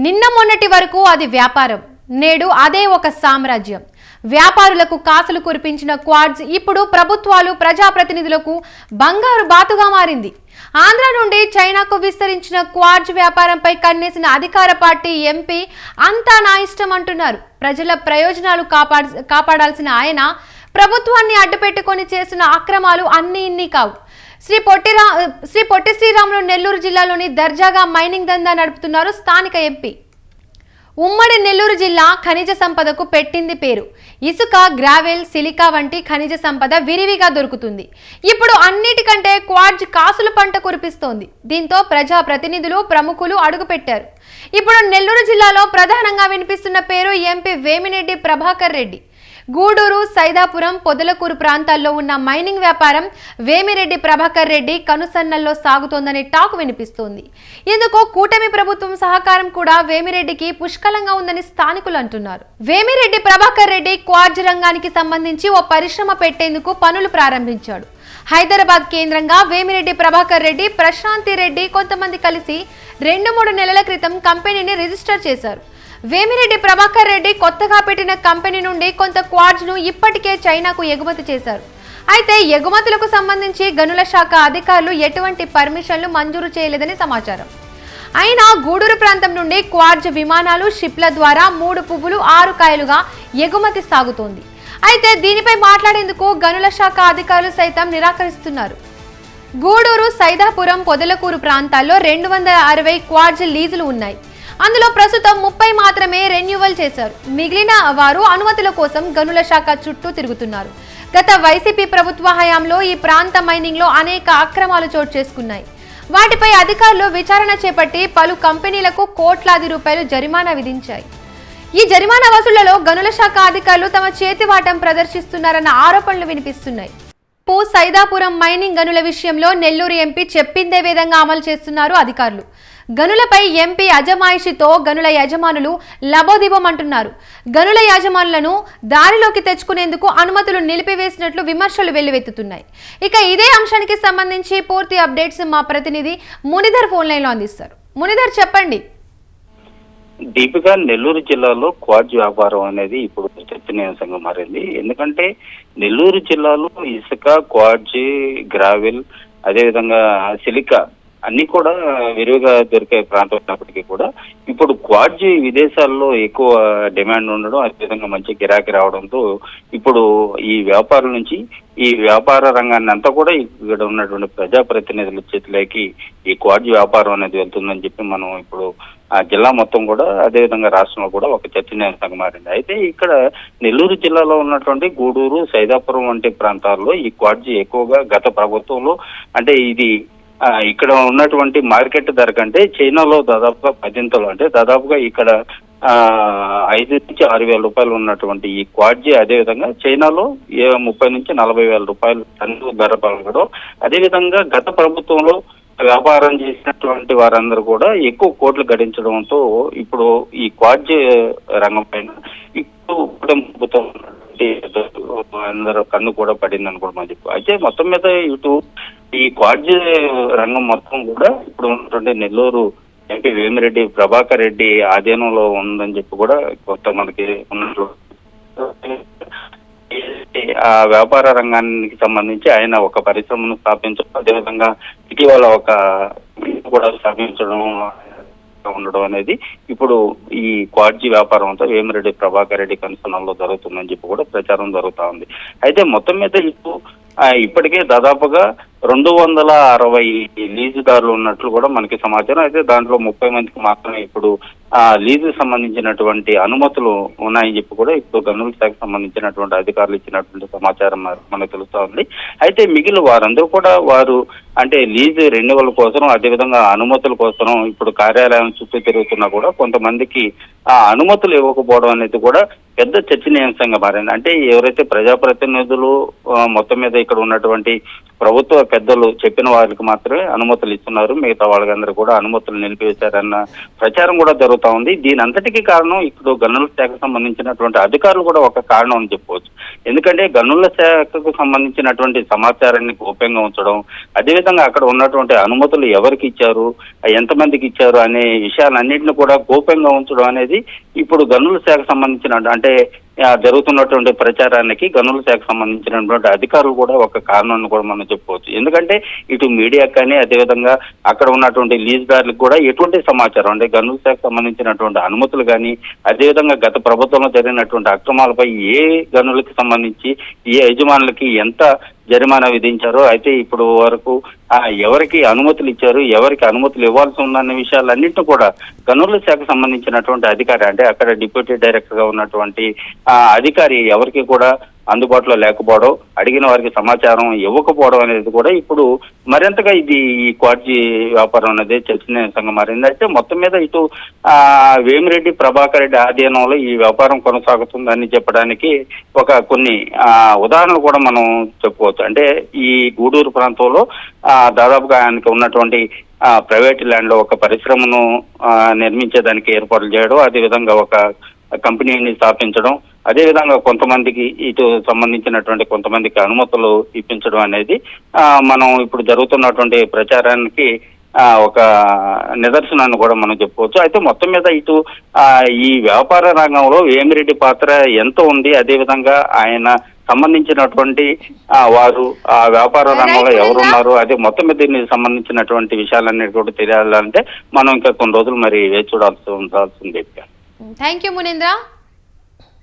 నిన్న మొన్నటి వరకు అది వ్యాపారం, నేడు అదే ఒక సామ్రాజ్యం. వ్యాపారులకు కాసులు కురిపించిన క్వాడ్స్ ఇప్పుడు ప్రభుత్వాలు, ప్రజాప్రతినిధులకు బంగారు బాతుగా మారింది. ఆంధ్ర నుండి చైనాకు విస్తరించిన క్వాడ్స్ వ్యాపారంపై కన్నేసిన అధికార పార్టీ ఎంపీ అంతా నా ఇష్టం అంటున్నారు. ప్రజల ప్రయోజనాలు కాపాడాల్సిన ఆయన ప్రభుత్వాన్ని అడ్డుపెట్టుకొని చేసిన అక్రమాలు అన్ని ఇన్ని కావు. శ్రీ పొట్టి శ్రీరాములు నెల్లూరు జిల్లాలోని దర్జాగా మైనింగ్ దందా నడుపుతున్నారు స్థానిక ఎంపీ. ఉమ్మడి నెల్లూరు జిల్లా ఖనిజ సంపదకు పెట్టింది పేరు. ఇసుక, గ్రావెల్, సిలికా వంటి ఖనిజ సంపద విరివిగా దొరుకుతుంది. ఇప్పుడు అన్నిటికంటే క్వాడ్స్ కాసుల పంట కురిపిస్తోంది. దీంతో ప్రజా ప్రతినిధులు, ప్రముఖులు అడుగుపెట్టారు. ఇప్పుడు నెల్లూరు జిల్లాలో ప్రధానంగా వినిపిస్తున్న పేరు ఎంపీ వేమిరెడ్డి ప్రభాకర్ రెడ్డి. గూడూరు, సైదాపురం, పొదలకూరు ప్రాంతాల్లో ఉన్న మైనింగ్ వ్యాపారం వేమిరెడ్డి ప్రభాకర్ రెడ్డి కనుసన్నల్లో సాగుతోందనే టాక్ వినిపిస్తోంది. ఇందుకు కూటమి ప్రభుత్వం సహకారం కూడా వేమిరెడ్డికి పుష్కలంగా ఉందని స్థానికులు అంటున్నారు. వేమిరెడ్డి ప్రభాకర్ రెడ్డి క్వాడ్స్ రంగానికి సంబంధించి ఓ పరిశ్రమ పెట్టేందుకు పనులు ప్రారంభించాడు. హైదరాబాద్ కేంద్రంగా వేమిరెడ్డి ప్రభాకర్ రెడ్డి, ప్రశాంతి రెడ్డి కొంతమంది కలిసి 2-3 నెలల క్రితం కంపెనీని రిజిస్టర్ చేశారు. వేమిరెడ్డి ప్రభాకర్ రెడ్డి కొత్తగా పెట్టిన కంపెనీ నుండి కొంత క్వాడ్స్ ను ఇప్పటికే చైనాకు ఎగుమతి చేశారు. అయితే ఎగుమతులకు సంబంధించి గనుల శాఖ అధికారులు ఎటువంటి పర్మిషన్లు మంజూరు చేయలేదని సమాచారం. అయినా గూడూరు ప్రాంతం నుండి క్వాడ్స్ విమానాలు, షిప్ల ద్వారా 3 పువ్వులు 6 కాయలుగా ఎగుమతి సాగుతోంది. అయితే దీనిపై మాట్లాడేందుకు గనుల శాఖ అధికారులు సైతం నిరాకరిస్తున్నారు. గూడూరు, సైదాపురం, పొదలకూరు ప్రాంతాల్లో 260 క్వాడ్స్ లీజులు ఉన్నాయి. అందులో ప్రస్తుతం 30 మాత్రమే రెన్యువల్ చేశారు. మిగిలిన వారు అనుమతుల కోసం గనుల శాఖ చుట్టూ తిరుగుతున్నారు. గత వైసీపీ ప్రభుత్వ హయాంలో ఈ ప్రాంత మైనింగ్ లో అనేక అక్రమాలు చోటు చేసుకున్నాయి. వాటిపై అధికారులు విచారణ చేపట్టి పలు కంపెనీలకు కోట్లాది రూపాయలు జరిమానా విధించాయి. ఈ జరిమానా వసూళ్లలో గనుల శాఖ అధికారులు తమ చేతివాటం ప్రదర్శిస్తున్నారన్న ఆరోపణలు వినిపిస్తున్నాయి. సైదాపురం మైనింగ్ గనుల విషయంలో నెల్లూరు ఎంపీ చెప్పిందే విధంగా అమలు చేస్తున్నారు అధికారులు. గనులపై ఎంపీ అజమాయిషితో గనుల యజమానులు లబోదిబోమంటున్నారు. గనుల యజమానులను దారిలోకి తెచ్చుకునేందుకు అనుమతులు నిలిపివేసినట్లు విమర్శలు వెల్లువెత్తుతున్నాయి. ఇక ఇదే అంశానికి సంబంధించి పూర్తి అప్డేట్స్ మా ప్రతినిధి మునిధర్ ఫోన్ లైన్ లో అందిస్తారు. మునిధర్, చెప్పండి. దీపిక, నెల్లూరు జిల్లాలో క్వాడ్స్ వ్యాపారం అనేది ఇప్పుడు చర్చనీయాంశంగా మారింది. ఎందుకంటే నెల్లూరు జిల్లాలో ఇసుక, క్వాడ్స్, గ్రావెల్, అదేవిధంగా సిలికా అన్ని కూడా విరివిగా దొరికే ప్రాంతం ఉన్నప్పటికీ కూడా ఇప్పుడు క్వాడ్స్ విదేశాల్లో ఎక్కువ డిమాండ్ ఉండడం, అదేవిధంగా మంచి గిరాకీ రావడంతో ఇప్పుడు ఈ వ్యాపారం నుంచి ఈ వ్యాపార రంగాన్ని అంతా కూడా ఇక్కడ ఉన్నటువంటి ప్రజాప్రతినిధుల చేతిలోకి ఈ క్వాడ్స్ వ్యాపారం అనేది వెళ్తుందని చెప్పి మనం ఇప్పుడు ఆ జిల్లా మొత్తం కూడా, అదేవిధంగా రాష్ట్రంలో కూడా ఒక చర్చనీయాంశంగా మారింది. అయితే ఇక్కడ నెల్లూరు జిల్లాలో ఉన్నటువంటి గూడూరు, సైదాపురం వంటి ప్రాంతాల్లో ఈ క్వాడ్స్ ఎక్కువగా గత ప్రభుత్వంలో అంటే ఇది ఇక్కడ ఉన్నటువంటి మార్కెట్ ధర కంటే చైనాలో దాదాపుగా 10 అంటే దాదాపుగా ఇక్కడ 5 నుంచి 6 వేల రూపాయలు ఉన్నటువంటి ఈ క్వాడ్స్ అదేవిధంగా చైనాలో 30 నుంచి 40 వేల రూపాయలు టన్ను ధర పలకడం, అదేవిధంగా గత ప్రభుత్వంలో వ్యాపారం చేసినటువంటి వారందరూ కూడా ఎక్కువ కోట్లు గడించడంతో ఇప్పుడు ఈ క్వాడ్స్ రంగం పైన ఇప్పుడు ప్రభుత్వం అందరూ కన్ను కూడా పడింది అనుకోవడం అని చెప్పి. అయితే మొత్తం మీద ఇటు ఈ క్వాడ్స్ రంగం మొత్తం కూడా ఇప్పుడు ఉన్నటువంటి నెల్లూరు ఎంపీ వేమిరెడ్డి ప్రభాకర్ రెడ్డి ఆధీనంలో ఉందని చెప్పి కూడా కొత్త మనకి ఉన్నట్లు ఆ వ్యాపార రంగానికి సంబంధించి ఆయన ఒక పరిశ్రమను స్థాపించడం, అదేవిధంగా ఇటీవల ఒక కూడా స్థాపించడం ఉండడం అనేది ఇప్పుడు ఈ క్వాడ్స్ వ్యాపారం అంతా వేమిరెడ్డి ప్రభాకర్ రెడ్డి కన్సర్న్లో జరుగుతుందని చెప్పి కూడా ప్రచారం జరుగుతా ఉంది. అయితే మొత్తం మీద ఇప్పుడు ఇప్పటికే దాదాపుగా 260 లీజుదారులు ఉన్నట్లు కూడా మనకి సమాచారం. అయితే దాంట్లో 30 మందికి మాత్రమే ఇప్పుడు లీజుకు సంబంధించినటువంటి అనుమతులు ఉన్నాయని చెప్పి కూడా ఇప్పుడు గనుల శాఖకు సంబంధించినటువంటి అధికారులు ఇచ్చినటువంటి సమాచారం మనకు తెలుస్తా ఉంది. అయితే మిగిలిన వారందరూ కూడా వారు అంటే లీజు రెన్యువల్ కోసం, అదేవిధంగా అనుమతుల కోసం ఇప్పుడు కార్యాలయం చుట్టూ తిరుగుతున్నా కూడా కొంతమందికి ఆ అనుమతులు ఇవ్వకపోవడం అనేది కూడా పెద్ద చర్చనీయాంశంగా మారింది. అంటే ఎవరైతే ప్రజాప్రతినిధులు మొత్తం మీద ఇక్కడ ఉన్నటువంటి ప్రభుత్వ పెద్దలు చెప్పిన వారికి మాత్రమే అనుమతులు ఇస్తున్నారు, మిగతా వాళ్ళందరూ కూడా అనుమతులు నిలిపివేశారన్న ప్రచారం కూడా జరుగుతూ ఉంది. దీని అంతటికీ కారణం ఇప్పుడు గనుల శాఖకు సంబంధించినటువంటి అధికారులు కూడా ఒక కారణం అని చెప్పవచ్చు. ఎందుకంటే గనుల శాఖకు సంబంధించినటువంటి సమాచారాన్ని గోప్యంగా ఉంచడం, అదేవిధంగా అక్కడ ఉన్నటువంటి అనుమతులు ఎవరికి ఇచ్చారు, ఎంతమందికి ఇచ్చారు అనే విషయాలన్నింటినీ కూడా గోప్యంగా ఉంచడం అనేది ఇప్పుడు గనుల శాఖకు సంబంధించిన అంటే జరుగుతున్నటువంటి ప్రచారానికి గనుల శాఖకు సంబంధించినటువంటి అధికారులు కూడా ఒక కారణాన్ని కూడా మనం చెప్పుకోవచ్చు. ఎందుకంటే ఇటు మీడియాకు కానీ అదేవిధంగా అక్కడ ఉన్నటువంటి లీజుదారులకు కూడా ఎటువంటి సమాచారం అంటే గనుల శాఖకు సంబంధించినటువంటి అనుమతులు కానీ అదేవిధంగా గత ప్రభుత్వంలో జరిగినటువంటి అక్రమాలపై ఏ గనులకి సంబంధించి ఏ యజమానులకి ఎంత జరిమానా విధించారో, అయితే ఇప్పుడు వరకు ఎవరికి అనుమతులు ఇచ్చారు, ఎవరికి అనుమతులు ఇవ్వాల్సి ఉందన్న విషయాలన్నింటినీ కూడా గనుల శాఖకు సంబంధించినటువంటి అధికారి అంటే అక్కడ డిప్యూటీ డైరెక్టర్ గా ఉన్నటువంటి అధికారి ఎవరికి కూడా అందుబాటులో లేకపోవడం, అడిగిన వారికి సమాచారం ఇవ్వకపోవడం అనేది కూడా ఇప్పుడు మరింతగా ఇది ఈ క్వాడ్జీ వ్యాపారం అనేది చర్చనీయాంశంగా మారింది. అయితే మొత్తం మీద ఇటు వేమిరెడ్డి ప్రభాకర్ రెడ్డి ఆధీనంలో ఈ వ్యాపారం కొనసాగుతుందని చెప్పడానికి కొన్ని ఉదాహరణలు కూడా మనం చెప్పుకోవచ్చు. అంటే ఈ గూడూరు ప్రాంతంలో దాదాపుగా ఆయనకు ఉన్నటువంటి ప్రైవేట్ ల్యాండ్ లో ఒక పరిశ్రమను నిర్మించేదానికి ఏర్పాట్లు చేయడం, అదేవిధంగా ఒక కంపెనీని స్థాపించడం, అదేవిధంగా కొంతమందికి ఇటు సంబంధించినటువంటి కొంతమందికి అనుమతులు ఇప్పించడం అనేది మనం ఇప్పుడు జరుగుతున్నటువంటి ప్రచారానికి ఒక నిదర్శనాన్ని కూడా మనం చెప్పుకోవచ్చు. అయితే మొత్తం మీద ఇటు ఈ వ్యాపార రంగంలో వేమిరెడ్డి పాత్ర ఎంత ఉంది, అదేవిధంగా ఆయన సంబంధించినటువంటి వారు ఆ వ్యాపార రంగంలో ఎవరున్నారు, అదే మొత్తం మీద దీనికి సంబంధించినటువంటి విషయాలన్నీ కూడా తెలియాలంటే మనం ఇంకా కొన్ని రోజులు మరి వేచి చూడాల్సి ఉండాల్సింది. థ్యాంక్ యూ మునీంద్ర.